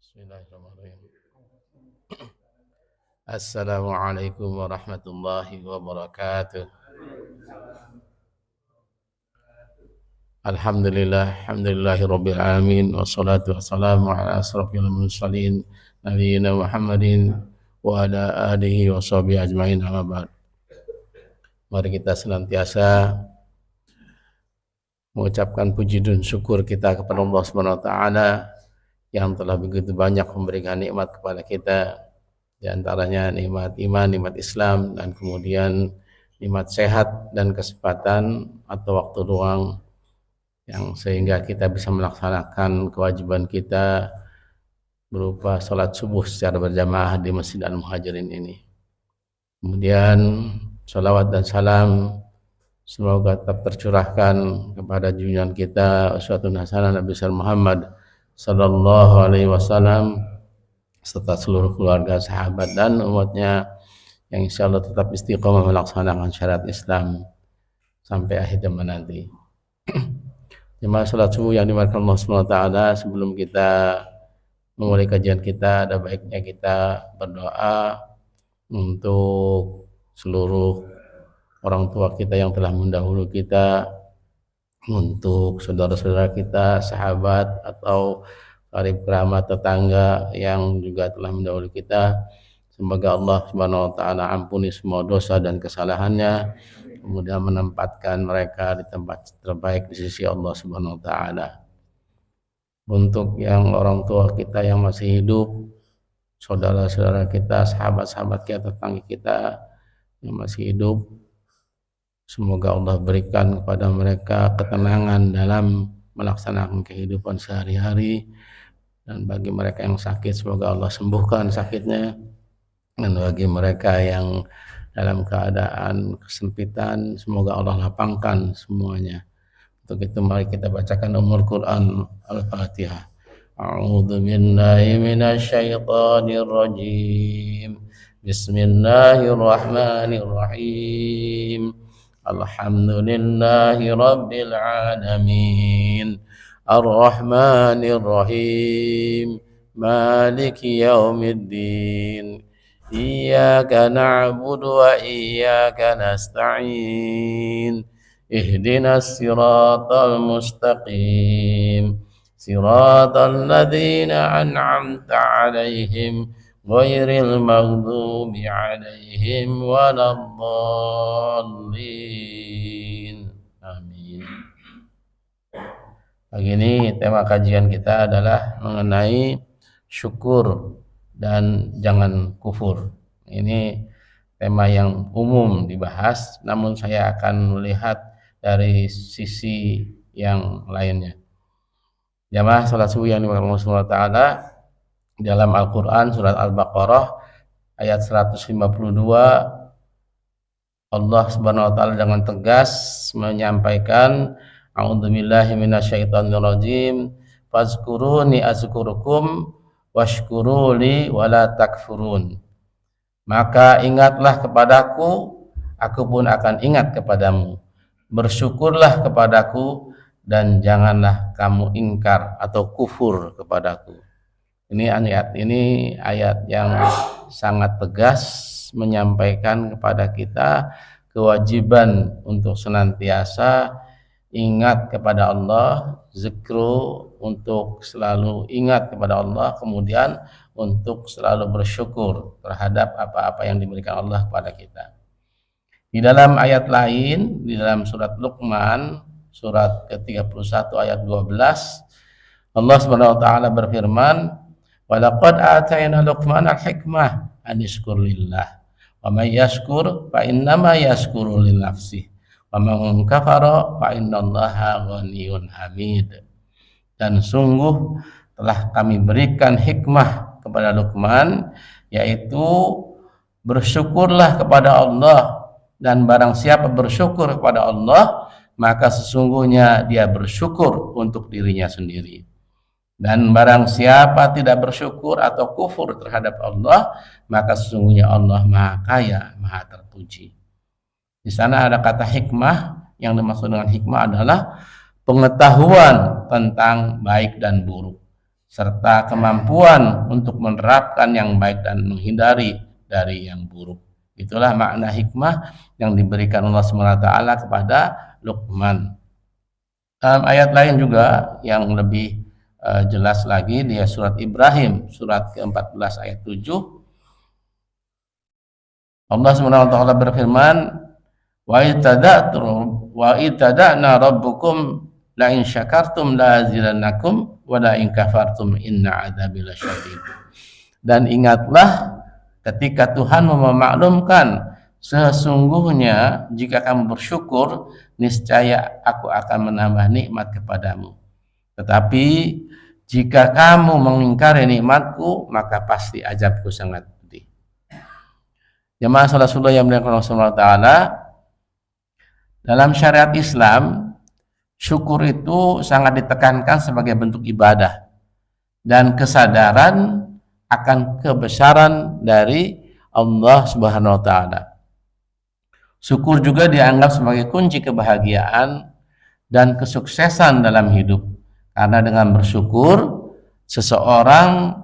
Bismillahirrahmanirrahim. Assalamualaikum warahmatullahi wabarakatuh. Alhamdulillahirabbil alamin wassalatu wassalamu ala asrofil mursalin nabiyina Muhammadin wa ala alihi wa sahbihi ajmain, amma ba'd. Mari kita senantiasa mengucapkan puji dan syukur kita kepada Allah Subhanahu wa taala yang telah begitu banyak memberikan nikmat kepada kita, di antaranya nikmat iman, nikmat Islam, dan kemudian nikmat sehat dan kesempatan atau waktu luang yang sehingga kita bisa melaksanakan kewajiban kita berupa sholat subuh secara berjamaah di Masjid Al-Muhajirin ini. Kemudian sholawat dan salam semoga tetap tercurahkan kepada junjungan kita uswatun hasanah Nabi Muhammad sallallahu alaihi wasallam serta seluruh keluarga, sahabat dan umatnya yang insya Allah tetap istiqomah melaksanakan syariat Islam sampai akhir zaman nanti. Jemaah salat subuh yang dimuliakan Allah Subhanahu wa taala, sebelum kita memulai kajian kita ada baiknya kita berdoa untuk seluruh orang tua kita yang telah mendahului kita, untuk saudara-saudara kita, sahabat atau karib kerabat tetangga yang juga telah mendahului kita. Semoga Allah Subhanahu wa taala ampuni semua dosa dan kesalahannya, kemudian menempatkan mereka di tempat terbaik di sisi Allah Subhanahu wa taala. Untuk yang orang tua kita yang masih hidup, saudara-saudara kita, sahabat-sahabat kita, tetangga kita yang masih hidup, semoga Allah berikan kepada mereka ketenangan dalam melaksanakan kehidupan sehari-hari, dan bagi mereka yang sakit semoga Allah sembuhkan sakitnya, dan bagi mereka yang dalam keadaan kesempitan semoga Allah lapangkan semuanya. Untuk itu mari kita bacakan Quran Al-Fatihah. A'udzu billahi minasyaitonir rajim. Bismillahirrahmanirrahim. Alhamdulillahi rabbil alamin. Ar-Rahmanir Rahim. Maliki yaumiddin. Iyyaka na'budu wa iyyaka nasta'in. Ihdinas siratal mustaqim. Siratal ladzina an'amta 'alaihim ghairil maghdubi 'alaihim waladdallin. Amin. Pagi ini tema kajian kita adalah mengenai syukur dan jangan kufur. Ini tema yang umum dibahas, namun saya akan melihat dari sisi yang lainnya. Jamaah salat subuh yang dimuliakan Allah Subhanahu wa taala, dalam Al-Qur'an surat Al-Baqarah ayat 152 Allah Subhanahu wa taala dengan tegas menyampaikan, a'udzubillahi minasyaitonirrajim, fazkuruni azkurukum washkuruli wala takfurun. Maka ingatlah kepadaku, aku pun akan ingat kepadamu. Bersyukurlah kepadaku dan janganlah kamu ingkar atau kufur kepadaku. Ini ayat yang sangat tegas menyampaikan kepada kita kewajiban untuk senantiasa ingat kepada Allah, zikru untuk selalu ingat kepada Allah, kemudian untuk selalu bersyukur terhadap apa-apa yang diberikan Allah kepada kita. Di dalam ayat lain, di dalam surat Luqman, surat ke-31 ayat 12, Allah Subhanahu wa taala berfirman, "Wa laqad atayna Luqmana al-hikmah an yashkur lillah, wa may yashkur fa innama yashkuru li nafsihi, wa man kafara fa innallaha ghaniyyun hamid." Dan sungguh telah kami berikan hikmah kepada Luqman, yaitu bersyukurlah kepada Allah, dan barang siapa bersyukur kepada Allah maka sesungguhnya dia bersyukur untuk dirinya sendiri, dan barang siapa tidak bersyukur atau kufur terhadap Allah maka sesungguhnya Allah Maha Kaya, Maha Terpuji. Di sana ada kata hikmah, yang dimaksud dengan hikmah adalah pengetahuan tentang baik dan buruk. serta kemampuan untuk menerapkan yang baik dan menghindari dari yang buruk. Itulah makna hikmah yang diberikan Allah SWT kepada Luqman. Dalam ayat lain juga yang lebih jelas lagi di surat Ibrahim surat ke-14 ayat 7, Allah SWT berfirman, wa itada'na rabbukum la in syakartum la azidannakum wa la in kafartum inna adzabi lasyadid. Dan ingatlah ketika Tuhan memaklumkan, sesungguhnya jika kamu bersyukur niscaya aku akan menambah nikmat kepadamu, tetapi jika kamu mengingkari nikmatku maka pasti azabku sangat pedih. Jemaah salat yang dimuliakan Allah Ta'ala, dalam syariat Islam syukur itu sangat ditekankan sebagai bentuk ibadah dan kesadaran akan kebesaran dari Allah Subhanahu wa Ta'ala. Syukur juga dianggap sebagai kunci kebahagiaan dan kesuksesan dalam hidup, karena dengan bersyukur seseorang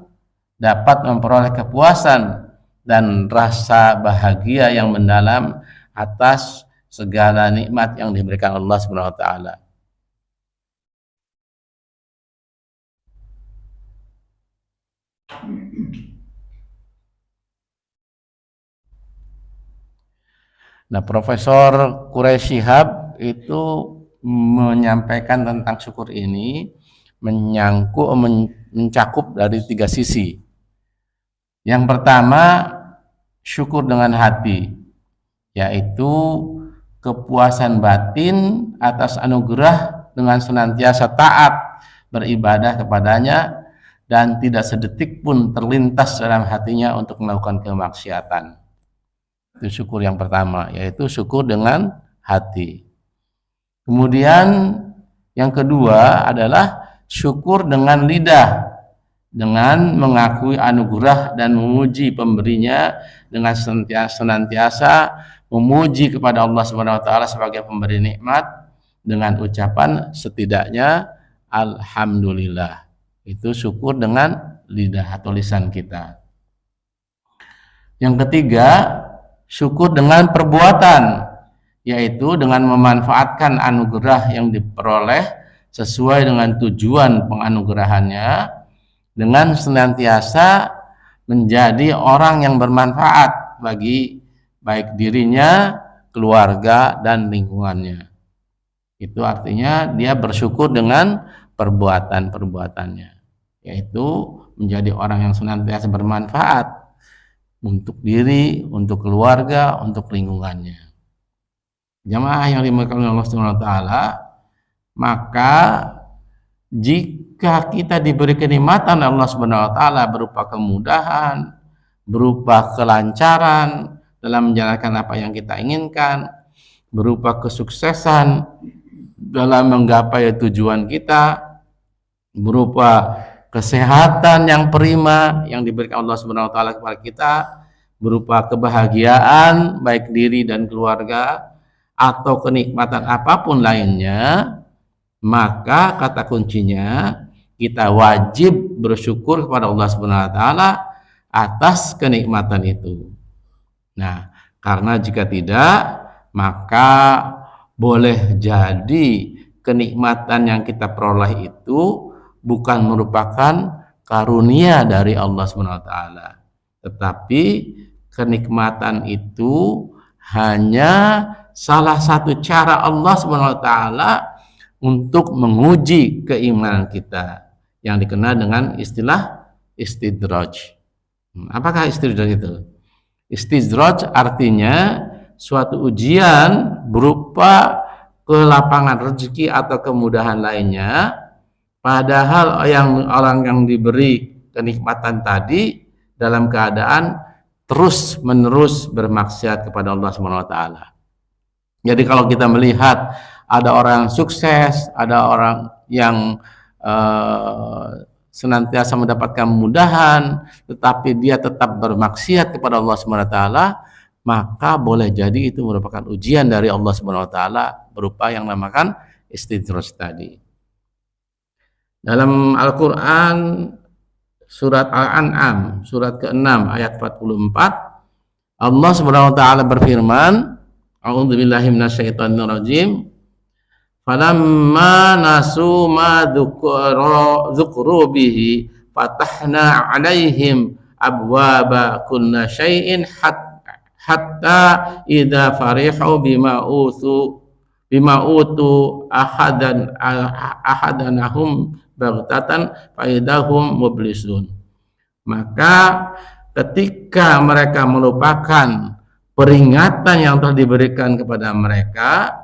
dapat memperoleh kepuasan dan rasa bahagia yang mendalam atas segala nikmat yang diberikan Allah Subhanahu wa Ta'ala. Nah, Profesor Quraish Shihab itu menyampaikan tentang syukur ini mencakup dari 3 sisi. Yang pertama, syukur dengan hati, yaitu kepuasan batin atas anugerah dengan senantiasa taat beribadah kepadanya dan tidak sedetik pun terlintas dalam hatinya untuk melakukan kemaksiatan. Itu syukur yang pertama, yaitu syukur dengan hati. Kemudian yang kedua adalah syukur dengan lidah, dengan mengakui anugerah dan memuji pemberinya dengan senantiasa memuji kepada Allah Subhanahu wa Ta'ala sebagai pemberi nikmat dengan ucapan setidaknya alhamdulillah. Itu syukur dengan lidah atau lisan kita. Yang ketiga, syukur dengan perbuatan, yaitu dengan memanfaatkan anugerah yang diperoleh sesuai dengan tujuan penganugerahannya, dengan senantiasa menjadi orang yang bermanfaat bagi baik dirinya, keluarga, dan lingkungannya. Itu artinya dia bersyukur dengan perbuatan-perbuatannya, yaitu menjadi orang yang senantiasa bermanfaat untuk diri, untuk keluarga, untuk lingkungannya. Jamaah yang dimuliakan Allah Subhanahu wa Ta'ala, maka jika kita diberi kenikmatan Allah Subhanahu wa Ta'ala berupa kemudahan, berupa kelancaran dalam menjalankan apa yang kita inginkan, berupa kesuksesan dalam menggapai tujuan kita, berupa kesehatan yang prima yang diberikan Allah Subhanahu wa Ta'ala kepada kita, berupa kebahagiaan baik diri dan keluarga atau kenikmatan apapun lainnya, maka kata kuncinya kita wajib bersyukur kepada Allah Subhanahu wa Ta'ala atas kenikmatan itu. Nah, karena jika tidak, maka boleh jadi kenikmatan yang kita peroleh itu bukan merupakan karunia dari Allah Subhanahu wa Ta'ala, tetapi kenikmatan itu hanya salah satu cara Allah Subhanahu wa Ta'ala untuk menguji keimanan kita, yang dikenal dengan istilah istidraj. Apakah istidraj itu? Istidraj artinya suatu ujian berupa kelapangan rezeki atau kemudahan lainnya, padahal orang yang diberi kenikmatan tadi dalam keadaan terus menerus bermaksiat kepada Allah Subhanahu wa Ta'ala. Jadi kalau kita melihat ada orang yang sukses, ada orang yang senantiasa mendapatkan kemudahan, tetapi dia tetap bermaksiat kepada Allah Subhanahu wa Ta'ala, maka boleh jadi itu merupakan ujian dari Allah Subhanahu wa Ta'ala berupa yang namakan istidraj tadi. Dalam Al-Quran surat Al-An'am surat ke-6 ayat 44, Allah Subhanahu wa taala berfirman, A'udzubillahi minasyaitonirrajim. Falamma nasu ma dzukru bihi fatahna 'alaihim abwaba kulli syai'in hatta idza farihu bima utu ahadanahum baghtatan faidahum mublisun. Maka ketika mereka melupakan peringatan yang telah diberikan kepada mereka,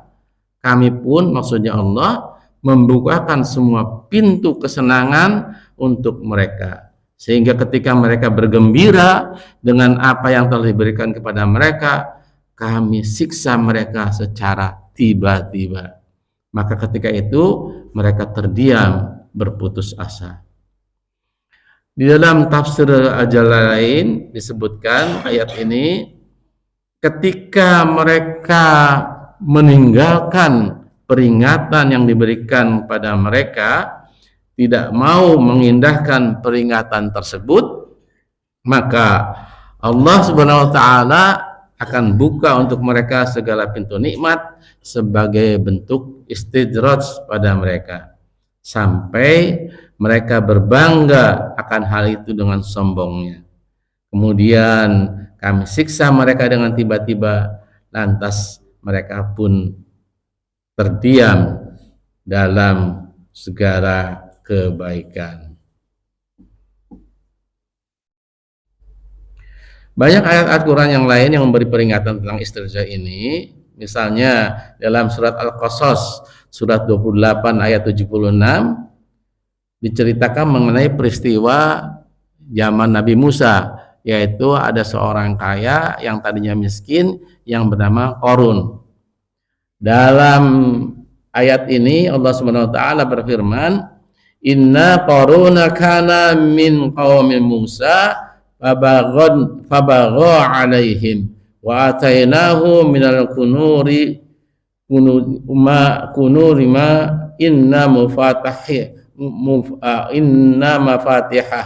kami pun, maksudnya Allah, membukakan semua pintu kesenangan untuk mereka, sehingga ketika mereka bergembira dengan apa yang telah diberikan kepada mereka, kami siksa mereka secara tiba-tiba. Maka ketika itu mereka terdiam, berputus asa. Di dalam tafsir Al-Jalalain disebutkan ayat ini, ketika mereka meninggalkan peringatan yang diberikan pada mereka, tidak mau mengindahkan peringatan tersebut, maka Allah Subhanahu wa taala akan buka untuk mereka segala pintu nikmat sebagai bentuk istidraj pada mereka, sampai mereka berbangga akan hal itu dengan sombongnya. Kemudian kami siksa mereka dengan tiba-tiba, lantas mereka pun terdiam dalam segala kebaikan. Banyak ayat-ayat Quran yang lain yang memberi peringatan tentang istirja ini. Misalnya dalam surat Al-Qasas surat 28 ayat 76 diceritakan mengenai peristiwa zaman Nabi Musa, yaitu ada seorang kaya yang tadinya miskin yang bernama Qarun. Dalam ayat ini Allah Subhanahu wa taala berfirman, "Inna Qaruna kana min qaumi Musa fabagha 'alaihim wa atainahu minal kunuri ma inna mafatihah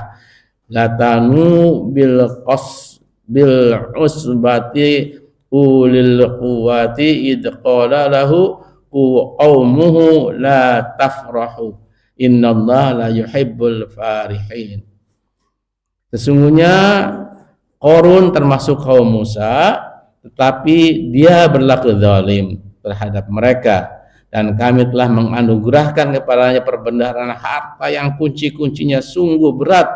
latanu bil usbati ulil quwwati id qala lahu qaumuhu la tafrahu innallaha la yuhibbul farihin." Sesungguhnya Qarun termasuk kaum Musa, tetapi dia berlaku zalim terhadap mereka, dan kami telah menganugerahkan kepadanya perbendaharaan harta yang kunci-kuncinya sungguh berat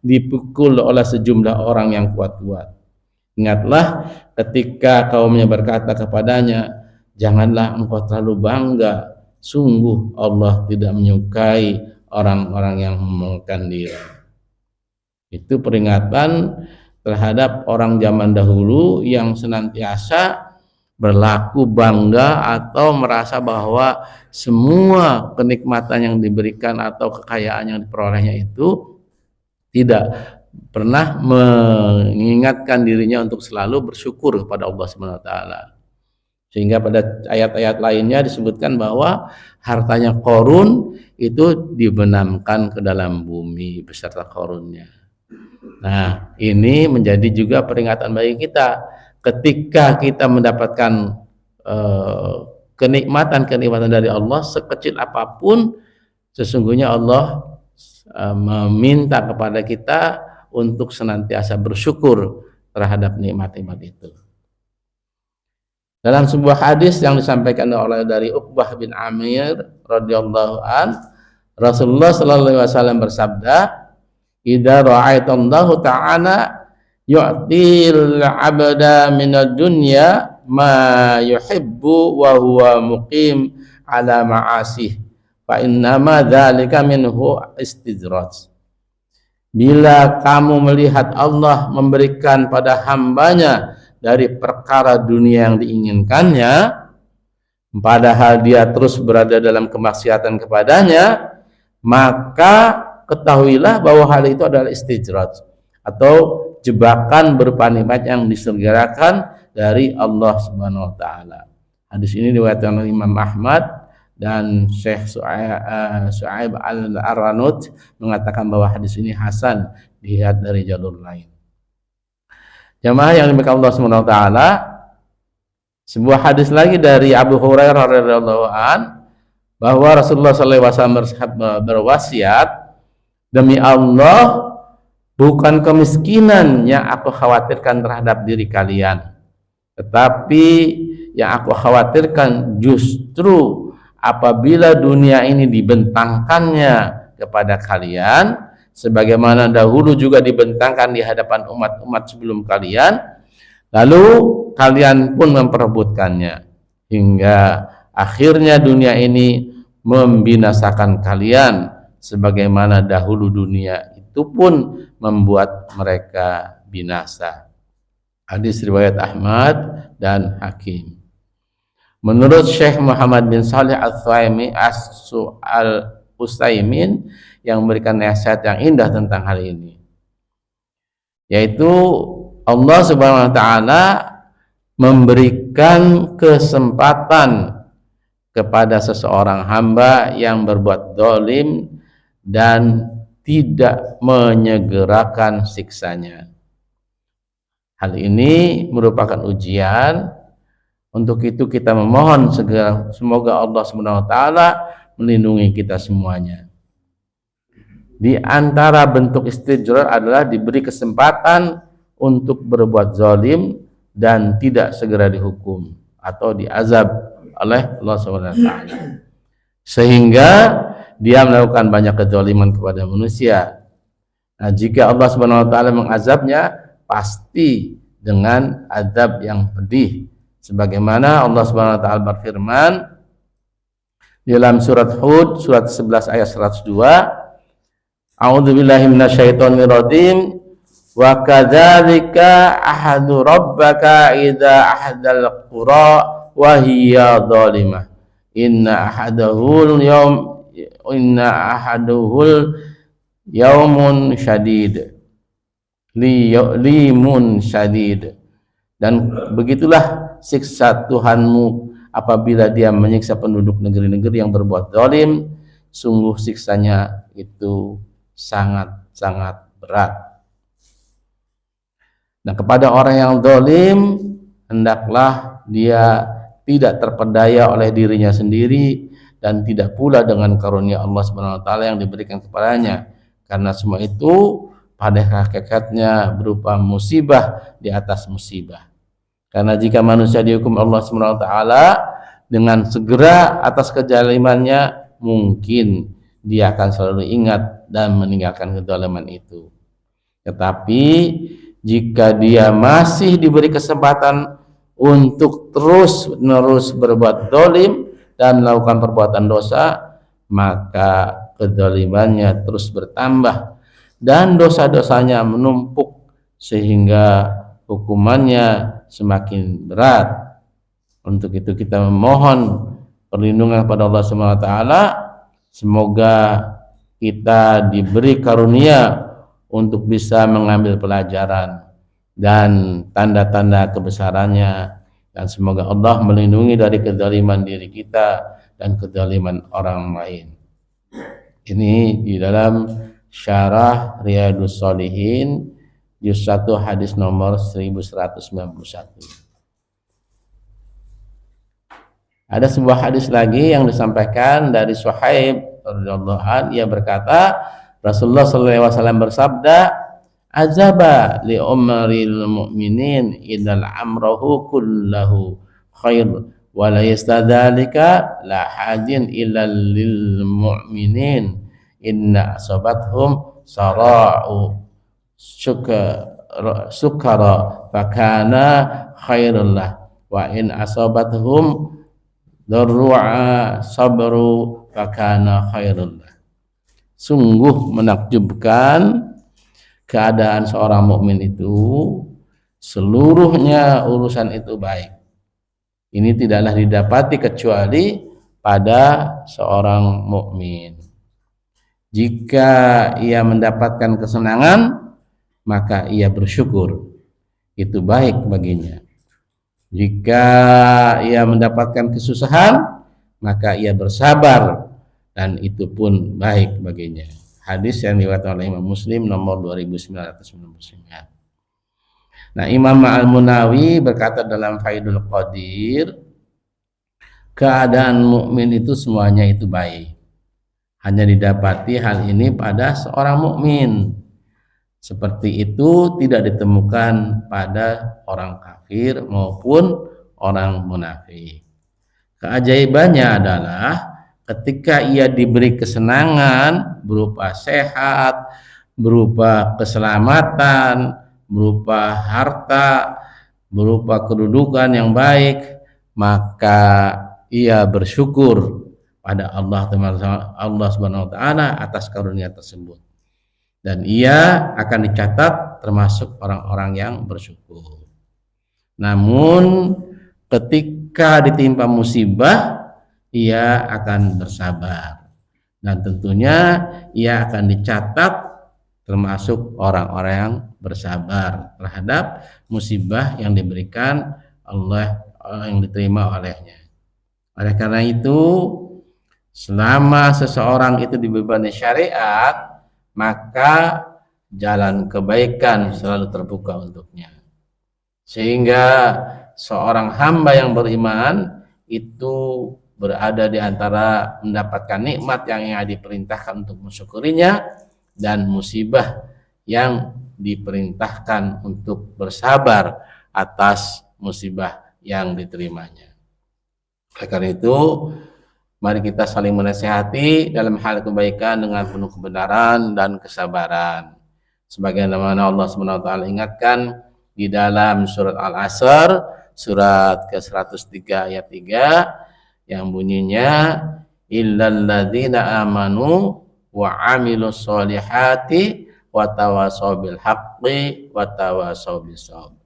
dipikul oleh sejumlah orang yang kuat-kuat. Ingatlah ketika kaumnya berkata kepadanya, "Janganlah engkau terlalu bangga, sungguh Allah tidak menyukai orang-orang yang memalingkan diri." Itu peringatan terhadap orang zaman dahulu yang senantiasa berlaku bangga atau merasa bahwa semua kenikmatan yang diberikan atau kekayaan yang diperolehnya itu tidak pernah mengingatkan dirinya untuk selalu bersyukur kepada Allah Subhanahu wa taala. Sehingga pada ayat-ayat lainnya disebutkan bahwa hartanya Qarun itu dibenamkan ke dalam bumi beserta Qarunnya. Nah, ini menjadi juga peringatan bagi kita ketika kita mendapatkan kenikmatan-kenikmatan dari Allah sekecil apapun, sesungguhnya Allah meminta kepada kita untuk senantiasa bersyukur terhadap nikmat-nikmat itu. Dalam sebuah hadis yang disampaikan oleh dari Uqbah bin Amir radhiyallahu an, Rasulullah sallallahu alaihi wasallam bersabda, "Idza ra'aitallahu ta'ala yu'til 'abda minad dunya ma yuhibbu wa huwa muqim 'ala ma'asih fa innama dzalika minhu istidraj." Bila kamu melihat Allah memberikan pada hambanya dari perkara dunia yang diinginkannya, padahal dia terus berada dalam kemaksiatan kepadanya, maka ketahuilah bahwa hal itu adalah istidraj atau jebakan berupa nikmat yang diselenggarakan dari Allah Subhanahu wa taala. Hadis ini diriwayatkan oleh Imam Ahmad dan Syekh Su'aib Al-Aranud mengatakan bahwa hadis ini hasan dilihat dari jalur lain. Jamaah yang dimuliakan Allah Subhanahu wa taala, sebuah hadis lagi dari Abu Hurairah radhiyallahu an bahwa Rasulullah SAW berwasiat, demi Allah, bukan kemiskinan yang aku khawatirkan terhadap diri kalian, tetapi yang aku khawatirkan justru apabila dunia ini dibentangkannya kepada kalian, sebagaimana dahulu juga dibentangkan di hadapan umat-umat sebelum kalian, lalu kalian pun memperebutkannya hingga akhirnya dunia ini membinasakan kalian, sebagaimana dahulu dunia itu pun membuat mereka binasa. Hadis riwayat Ahmad dan Hakim. Menurut Syekh Muhammad bin Shalih Al-Utsaimin yang memberikan nasihat yang indah tentang hal ini, yaitu Allah Subhanahu wa taala memberikan kesempatan kepada seseorang hamba yang berbuat zalim dan tidak menyegerakan siksanya. Hal ini merupakan ujian. Untuk itu kita memohon segera semoga Allah Subhanahu wa taala melindungi kita semuanya. Di antara bentuk istijrar adalah diberi kesempatan untuk berbuat zalim dan tidak segera dihukum atau diazab oleh Allah Subhanahu wa taala, sehingga dia melakukan banyak kezaliman kepada manusia. Nah, jika Allah Subhanahu wa taala mengazabnya, pasti dengan azab yang pedih, sebagaimana Allah Subhanahu wa taala berfirman di dalam surat Hud surat 11 ayat 102, A'udzubillahi minasyaitonirrajim, wa kadzalika ahadu rabbaka idza ahadal qura wa hiya zalimah inna ahaduhul yaumun syadid limun syadid, dan begitulah siksa Tuhanmu apabila dia menyiksa penduduk negeri-negeri yang berbuat zalim, sungguh siksanya itu sangat-sangat berat. Nah, kepada orang yang zalim hendaklah dia tidak terpedaya oleh dirinya sendiri dan tidak pula dengan karunia Allah Subhanahu wa taala yang diberikan kepadanya, karena semua itu pada hakikatnya berupa musibah di atas musibah. Karena jika manusia dihukum Allah Subhanahu wa taala dengan segera atas kezalimannya, mungkin dia akan selalu ingat dan meninggalkan kezaliman itu. Tetapi jika dia masih diberi kesempatan untuk terus-menerus berbuat zalim dan melakukan perbuatan dosa, maka kezalimannya terus bertambah dan dosa-dosanya menumpuk sehingga hukumannya semakin berat. Untuk itu kita memohon perlindungan kepada Allah Subhanahu wa taala, semoga kita diberi karunia untuk bisa mengambil pelajaran dan tanda-tanda kebesarannya, dan semoga Allah melindungi dari kezaliman diri kita dan kezaliman orang lain. Ini di dalam Syarah Riyadhus Shalihin juz 1 hadis nomor 1191. Ada sebuah hadis lagi yang disampaikan dari Suhaib radhiyallahu anhu, ia berkata, Rasulullah sallallahu alaihi wasallam bersabda, azaba li umril mu'minin idal amrahu kullahu khair wa la yastadalika la hajin illa lil mu'minin inna asabathum sara'u sukara fakana khairullah wa in asabathum darru'a sabru fakana khairullah. Sungguh menakjubkan keadaan seorang mukmin itu, seluruhnya urusan itu baik. Ini tidaklah didapati kecuali pada seorang mukmin. Jika ia mendapatkan kesenangan, maka ia bersyukur, itu baik baginya. Jika ia mendapatkan kesusahan, maka ia bersabar dan itu pun baik baginya. Hadis yang diriwayatkan oleh Imam Muslim nomor 2999. Nah, Imam Al-Munawi berkata dalam Faidul Qadir, keadaan mukmin itu semuanya itu baik. Hanya didapati hal ini pada seorang mukmin. Seperti itu tidak ditemukan pada orang kafir maupun orang munafik. Keajaibannya adalah ketika ia diberi kesenangan berupa sehat, berupa keselamatan, berupa harta, berupa kedudukan yang baik, maka ia bersyukur pada Allah Subhanahu wa taala atas karunia tersebut. Dan ia akan dicatat termasuk orang-orang yang bersyukur. Namun ketika ditimpa musibah, ia akan bersabar. Dan tentunya ia akan dicatat termasuk orang-orang yang bersabar terhadap musibah yang diberikan Allah, yang diterima olehnya. Oleh karena itu, selama seseorang itu dibebani syariat, maka jalan kebaikan selalu terbuka untuknya. Sehingga seorang hamba yang beriman itu berada di antara mendapatkan nikmat yang diperintahkan untuk mensyukurinya dan musibah yang diperintahkan untuk bersabar atas musibah yang diterimanya. Oleh karena itu, mari kita saling menasihati dalam hal kebaikan dengan penuh kebenaran dan kesabaran. Sebagaimana Allah SWT ingatkan di dalam surat Al-Asr, surat ke-103 ayat 3, yang bunyinya illal ladzina amanu wa amilus solihati wa tawasaw bil haqqi wa tawasaw bis sabr.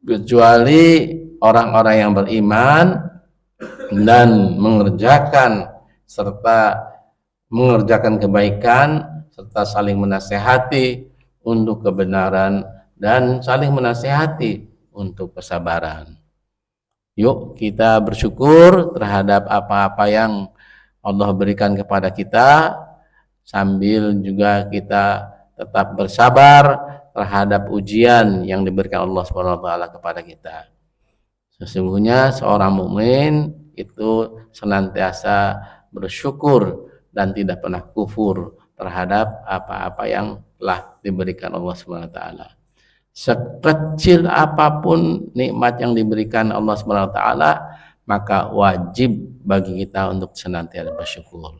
Kecuali orang-orang yang beriman dan mengerjakan kebaikan serta saling menasehati untuk kebenaran dan saling menasehati untuk kesabaran. Yuk kita bersyukur terhadap apa-apa yang Allah berikan kepada kita, sambil juga kita tetap bersabar terhadap ujian yang diberikan Allah SWT kepada kita. Sesungguhnya seorang mukmin itu senantiasa bersyukur dan tidak pernah kufur terhadap apa-apa yang telah diberikan Allah SWT. Sekecil apapun nikmat yang diberikan Allah SWT, maka wajib bagi kita untuk senantiasa bersyukur.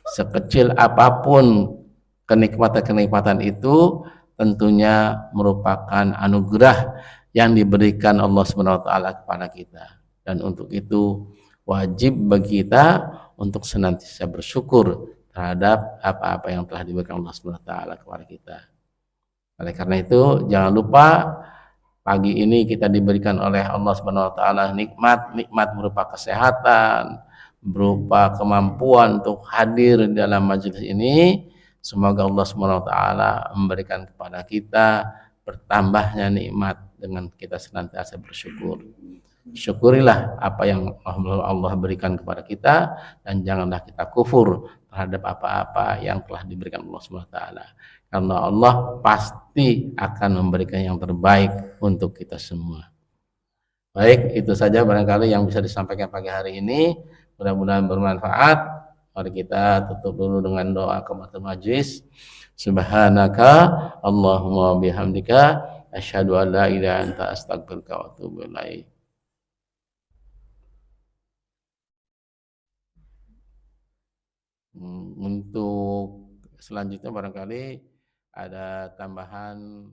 Sekecil apapun kenikmatan-kenikmatan itu tentunya merupakan anugerah yang diberikan Allah SWT kepada kita, dan untuk itu wajib bagi kita untuk senantiasa bersyukur terhadap apa-apa yang telah diberikan Allah SWT kepada kita. Oleh karena itu, jangan lupa pagi ini kita diberikan oleh Allah SWT nikmat berupa kesehatan, berupa kemampuan untuk hadir di dalam majelis ini. Semoga Allah SWT memberikan kepada kita bertambahnya nikmat dengan kita senantiasa bersyukur. Syukurilah apa yang Allah berikan kepada kita, dan janganlah kita kufur terhadap apa-apa yang telah diberikan Allah SWT. Karena Allah pasti akan memberikan yang terbaik untuk kita semua. Baik, itu saja barangkali yang bisa disampaikan pagi hari ini. Mudah-mudahan bermanfaat. Mari kita tutup dulu dengan doa kafaratul majlis. Subhanaka Allahumma bihamdika asyhadu an la ilaha illa anta astaghfiruka wa atubu ilaik. Untuk selanjutnya barangkali ada tambahan